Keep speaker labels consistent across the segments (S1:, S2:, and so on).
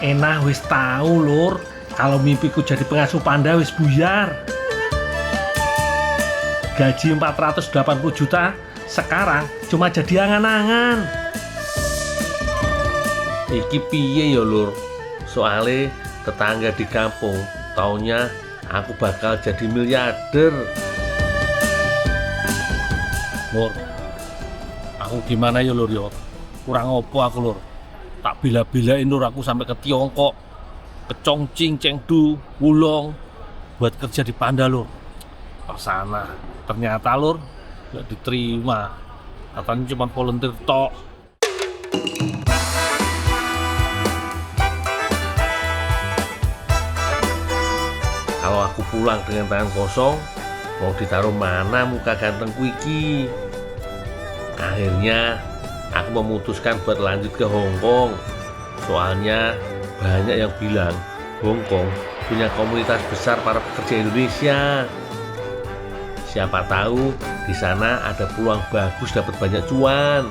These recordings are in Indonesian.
S1: Enah wis tahu lur, kalau mimpiku jadi pengasuh panda wis buyar. Gaji 480 juta, sekarang cuma jadi angan-angan.
S2: Iki piye ya lur? Soale tetangga di kampung taunya aku bakal jadi miliarder.
S1: Lur, aku gimana ya lur ya? Kurang opo aku lur? Tak bila-bilain lur aku sampai ke Tiongkok, ke Chongqing, Chengdu, Wulong buat kerja di Panda lur. Ke sana, ternyata lur gak diterima. Katanya cuma volunteer tok.
S2: Kalau aku pulang dengan tangan kosong, mau ditaruh mana muka gantengku iki? Akhirnya aku memutuskan buat lanjut ke Hong Kong. Soalnya banyak yang bilang Hong Kong punya komunitas besar para pekerja Indonesia. Siapa tahu di sana ada peluang bagus dapat banyak cuan.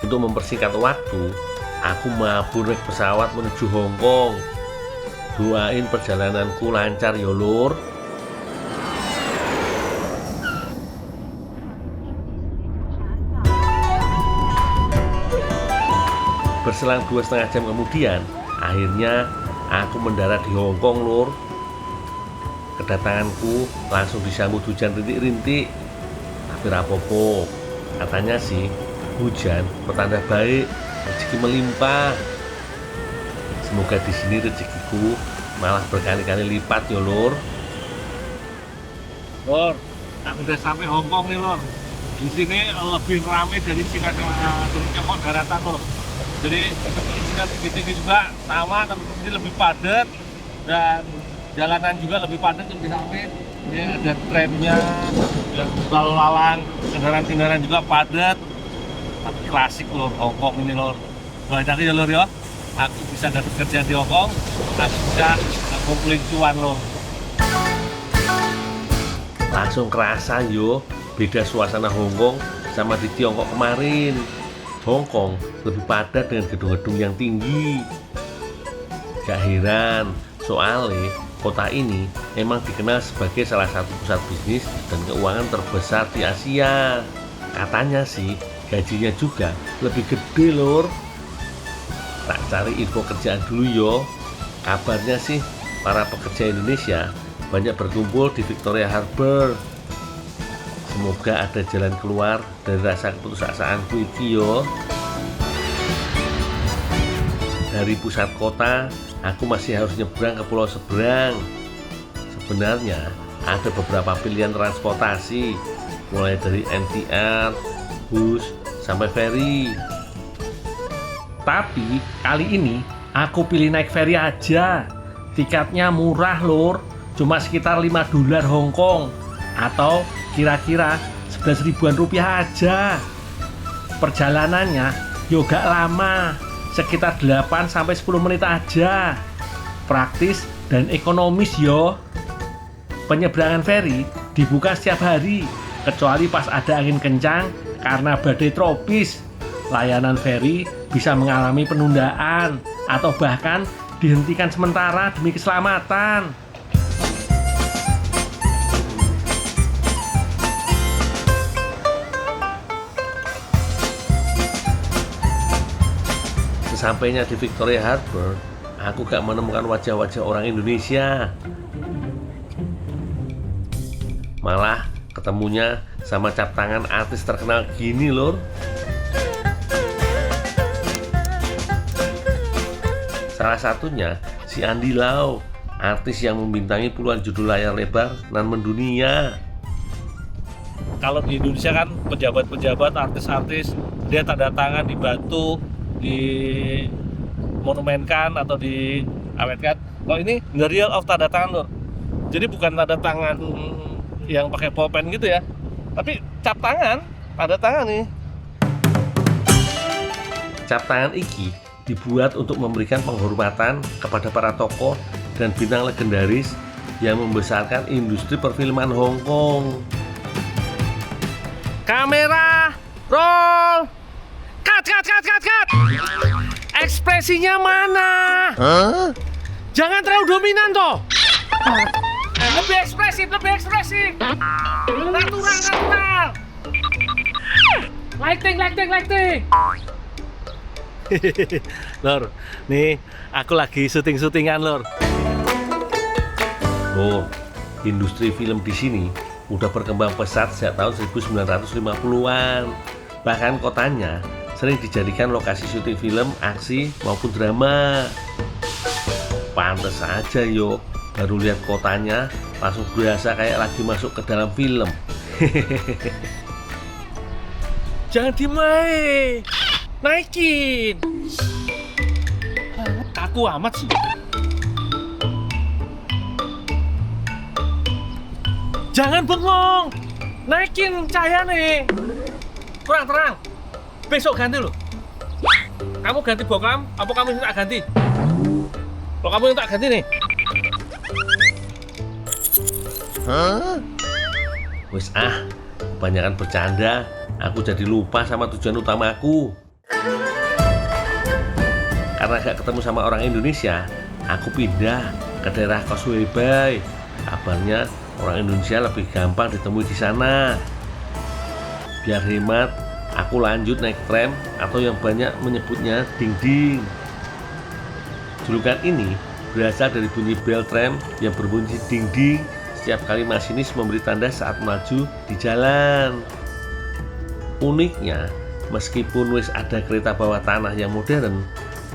S2: Untuk mempersingkat waktu, aku mabur naik pesawat menuju Hong Kong. Doain perjalananku lancar ya lur. Berselang 2,5 jam kemudian, akhirnya aku mendarat di Hong Kong lur. Kedatanganku langsung disambut hujan rintik-rintik. Tapi rapopo, katanya sih hujan pertanda baik, rezeki melimpah. Semoga di sini rezekiku malah berkali-kali lipat ya lur.
S1: Lur, aku udah sampai Hong Kong nih lur. Di sini lebih ramai dari Tiongkok daratan lur. Jadi tinggi juga sama, tapi di sini lebih padat dan jalanan juga lebih padat lebih ramai. Ini ada tramnya, lalu lalang, kendaraan-kendaraan juga padat. Tapi klasik lur, Hong Kong ini lur. Banyak ya lur ya. Aku bisa dapat kerja di Hong Kong, aku bisa ngumpulin cuan lur.
S2: Langsung kerasa yo beda suasana Hong Kong sama di Tiongkok kemarin. Hong Kong lebih padat dengan gedung-gedung yang tinggi. Gak heran, soalnya kota ini emang dikenal sebagai salah satu pusat bisnis dan keuangan terbesar di Asia. Katanya sih gajinya juga lebih gede lur. Tak cari info kerjaan dulu yo. Kabarnya sih para pekerja Indonesia banyak berkumpul di Victoria Harbour. Semoga ada jalan keluar dari rasa keputusasaanku iki yo. Dari pusat kota, aku masih harus nyebrang ke pulau seberang. Sebenarnya ada beberapa pilihan transportasi, mulai dari MTR, bus, sampai ferry. Tapi kali ini aku pilih naik ferry aja. Tiketnya murah lur, cuma sekitar $5 Hong Kong atau kira-kira 11 ribuan rupiah aja. Perjalanannya juga lama, sekitar 8-10 menit aja. Praktis dan ekonomis yo. Penyeberangan feri dibuka setiap hari, kecuali pas ada angin kencang karena badai tropis. Layanan feri bisa mengalami penundaan atau bahkan dihentikan sementara demi keselamatan. Sesampainya di Victoria Harbour, aku gak menemukan wajah-wajah orang Indonesia. Malah ketemunya sama cap tangan artis terkenal gini lor. Salah satunya si Andy Lau, artis yang membintangi puluhan judul layar lebar nan mendunia.
S1: Kalau di Indonesia kan pejabat-pejabat, artis-artis, dia tanda tangan di batu, di monumenkan atau diawetkan. Kalau ini the real of tanda tangan loh. Jadi bukan tanda tangan yang pakai pulpen gitu ya, tapi cap tangan, tanda tangan nih.
S2: Cap tangan iki dibuat untuk memberikan penghormatan kepada para tokoh dan bintang legendaris yang membesarkan industri perfilman Hong Kong.
S1: Kamera, roll, cut.
S2: Ekspresinya mana? Jangan terlalu dominan toh.
S1: Lebih ekspresif. Natural. Lighting.
S2: Lor, nih aku lagi syuting-syutingan, Lor. Lor, industri film di sini udah berkembang pesat sejak tahun 1950-an. Bahkan kotanya sering dijadikan lokasi syuting film, aksi maupun drama. Pantes aja yo, baru lihat kotanya langsung berasa kayak lagi masuk ke dalam film. Jangan dimai, naikin.
S1: Kaku amat sih.
S2: Jangan bengong, naikin cahaya nih.
S1: Kurang terang. Besok ganti loh. Kamu ganti bokam, apa kamu minta ganti? Kalau kamu minta ganti nih.
S2: Wes kebanyakan bercanda, aku jadi lupa sama tujuan utamaku. Karena gak ketemu sama orang Indonesia, aku pindah ke daerah Causeway Bay. Kabarnya orang Indonesia lebih gampang ditemui di sana. Biar hemat, aku lanjut naik tram atau yang banyak menyebutnya ding-ding. Julukan ini berasal dari bunyi bel tram yang berbunyi ding-ding setiap kali masinis memberi tanda saat melaju di jalan. Uniknya, meskipun wis ada kereta bawah tanah yang modern,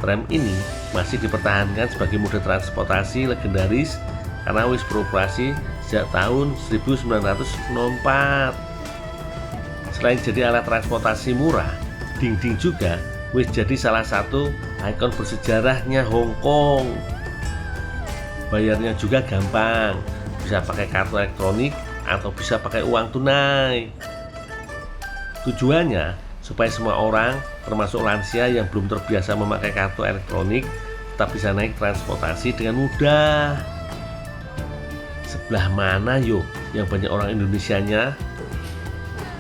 S2: tram ini masih dipertahankan sebagai moda transportasi legendaris karena wis beroperasi sejak tahun 1904. Selain jadi alat transportasi murah, ding-ding juga wis jadi salah satu ikon bersejarahnya Hong Kong. Bayarnya juga gampang, bisa pakai kartu elektronik atau bisa pakai uang tunai. Tujuannya supaya semua orang, termasuk lansia yang belum terbiasa memakai kartu elektronik, tetap bisa naik transportasi dengan mudah. Sebelah mana yo yang banyak orang Indonesianya?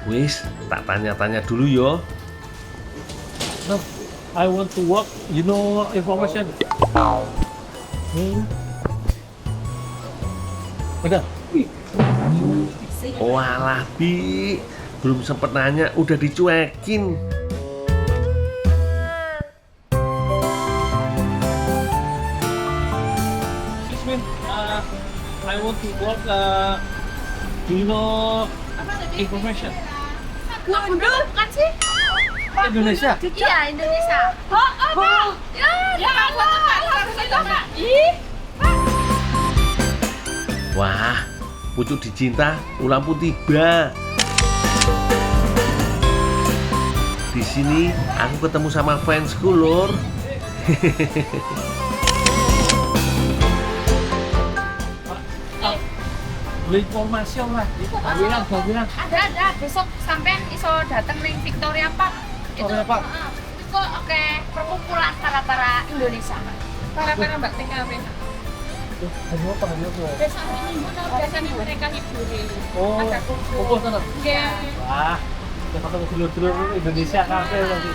S2: Wis, tak tanya-tanya dulu yo.
S1: No, I want to work, you know information. Udah.
S2: Walah Bi, belum sempet nanya udah dicuekin.
S1: Excuse me, I want to work, do you know information?
S3: Gundul bukan sih?
S1: Indonesia?
S3: Iya, Indonesia. Pak. Ya, Pak. Ih.
S2: Wah, pucuk dicinta, ulang pun tiba. Di sini aku ketemu sama fansku, Lur.
S1: Beli informasi lah. Bilang.
S3: Ada. Besok sampean iso dateng ning Victoria Park.
S1: Victoria Park?
S3: Itu oke, perkumpulan para Indonesia. Para Mbak TKW.
S1: Hari apa?
S3: Besok minggu biasanya mereka hiburin.
S1: Oh,
S3: Ada
S1: kumpul sana.
S3: Iya.
S1: Wah, kita ketemu dulur-dulur Indonesia kafe lagi.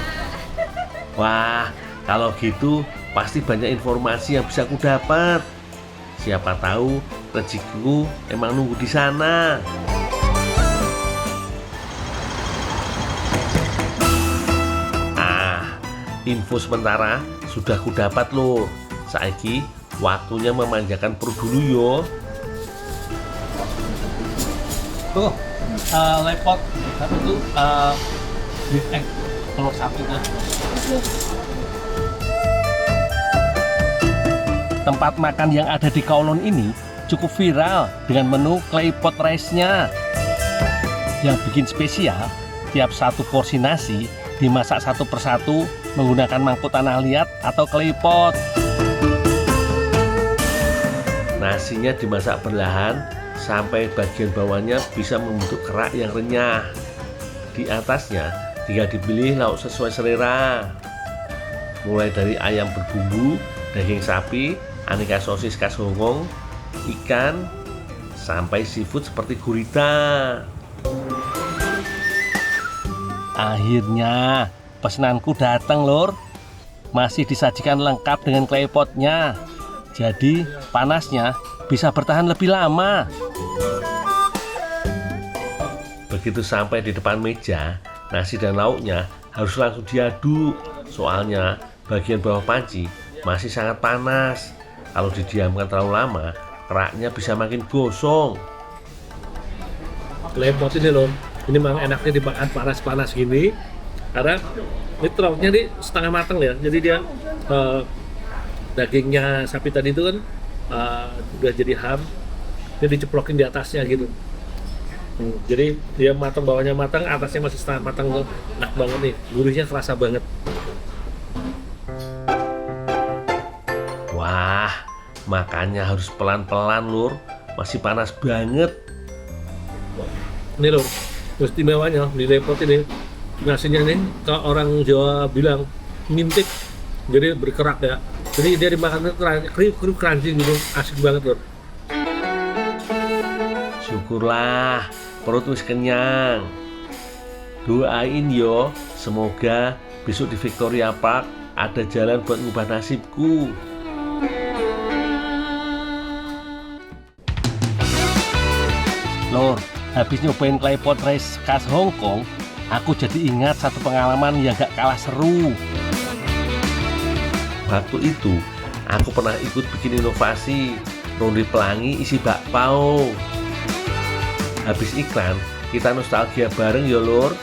S2: Wah, kalau gitu pasti banyak informasi yang bisa aku dapat. Siapa tahu rezekiku emang nunggu di sana. Info sementara sudah ku dapat loh. Saiki waktunya memanjakan perut dulu yo.
S1: Tuh, lepot apa tuh? Beef egg telur sapinya.
S2: Tempat makan yang ada di Kowloon ini cukup viral dengan menu claypot rice-nya. Yang bikin spesial, tiap satu porsi nasi dimasak satu persatu menggunakan mangkuk tanah liat atau claypot. Nasinya dimasak perlahan sampai bagian bawahnya bisa membentuk kerak yang renyah. Di atasnya tinggal dipilih lauk sesuai selera. Mulai dari ayam berbumbu, daging sapi, aneka sosis khas Hongkong, ikan, sampai seafood seperti gurita. Akhirnya pesenanku datang, Lur. masih disajikan lengkap dengan klepotnya. Jadi panasnya bisa bertahan lebih lama. Begitu sampai di depan meja, nasi dan lauknya harus langsung diaduk. Soalnya bagian bawah panci masih sangat panas. Kalau didiamkan terlalu lama, keraknya bisa makin gosong.
S1: Klepot ini loh, ini memang enaknya dimakan panas-panas gini karena ini lauknya nih setengah matang ya, jadi dia dagingnya sapi tadi itu kan udah jadi ham, dia diceplokin di atasnya gitu. Jadi dia matang, bawahnya matang, atasnya masih setengah matang tuh, enak banget nih, gurihnya terasa banget.
S2: Wah, makannya harus pelan-pelan lur, masih panas banget.
S1: Ini loh, istimewanya di depot ini nasinya nih, kalau orang Jawa bilang mintik, jadi berkerak ya. Jadi dia dimakan kriuk crunchy gitu, asik banget loh.
S2: Syukurlah, perut wis kenyang. Doain yo, semoga besok di Victoria Park ada jalan buat ngubah nasibku. Lor, habis nyobain claypot rice khas Hong Kong, aku jadi ingat satu pengalaman yang gak kalah seru. Waktu itu, aku pernah ikut bikin inovasi ronde pelangi isi bakpao. Habis iklan, kita nostalgia bareng ya lor.